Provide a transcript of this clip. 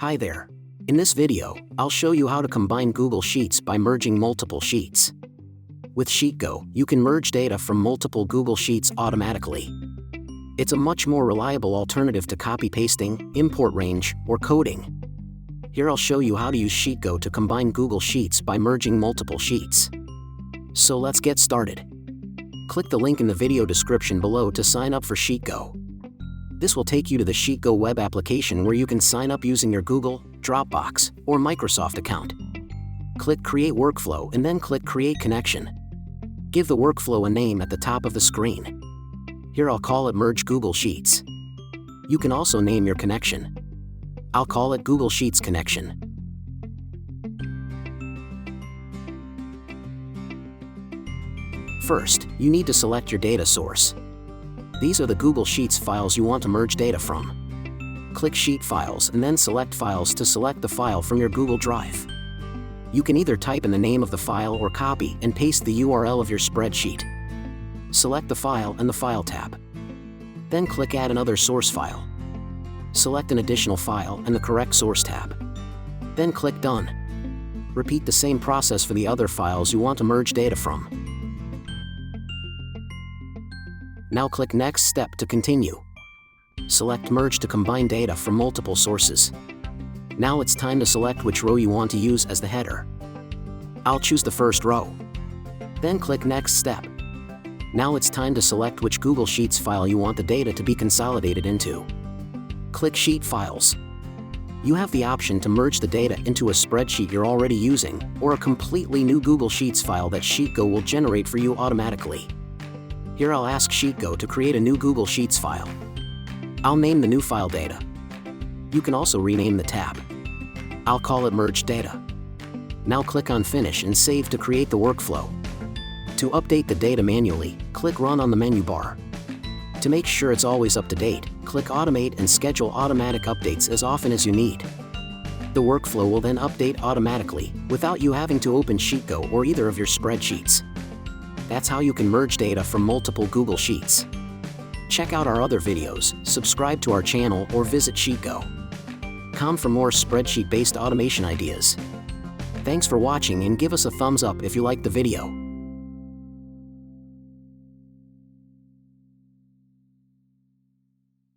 Hi there. In this video, I'll show you how to combine Google Sheets by merging multiple sheets. With Sheetgo, you can merge data from multiple Google Sheets automatically. It's a much more reliable alternative to copy-pasting, import range, or coding. Here I'll show you how to use Sheetgo to combine Google Sheets by merging multiple sheets. So let's get started. Click the link in the video description below to sign up for Sheetgo. This will take you to the Sheetgo web application where you can sign up using your Google, Dropbox, or Microsoft account. Click Create Workflow and then click Create Connection. Give the workflow a name at the top of the screen. Here I'll call it Merge Google Sheets. You can also name your connection. I'll call it Google Sheets Connection. First, you need to select your data source. These are the Google Sheets files you want to merge data from. Click Sheet Files and then select Files to select the file from your Google Drive. You can either type in the name of the file or copy and paste the URL of your spreadsheet. Select the file and the File tab. Then click Add another source file. Select an additional file and the correct source tab. Then click Done. Repeat the same process for the other files you want to merge data from. Now click Next Step to continue. Select Merge to combine data from multiple sources. Now it's time to select which row you want to use as the header. I'll choose the first row. Then click Next Step. Now it's time to select which Google Sheets file you want the data to be consolidated into. Click Sheet Files. You have the option to merge the data into a spreadsheet you're already using, or a completely new Google Sheets file that Sheetgo will generate for you automatically. Here I'll ask Sheetgo to create a new Google Sheets file. I'll name the new file Data. You can also rename the tab. I'll call it Merge Data. Now click on Finish and Save to create the workflow. To update the data manually, click Run on the menu bar. To make sure it's always up to date, click Automate and schedule automatic updates as often as you need. The workflow will then update automatically, without you having to open Sheetgo or either of your spreadsheets. That's how you can merge data from multiple Google Sheets. Check out our other videos, subscribe to our channel, or visit Sheetgo.com for more spreadsheet-based automation ideas. Thanks for watching and give us a thumbs up if you liked the video.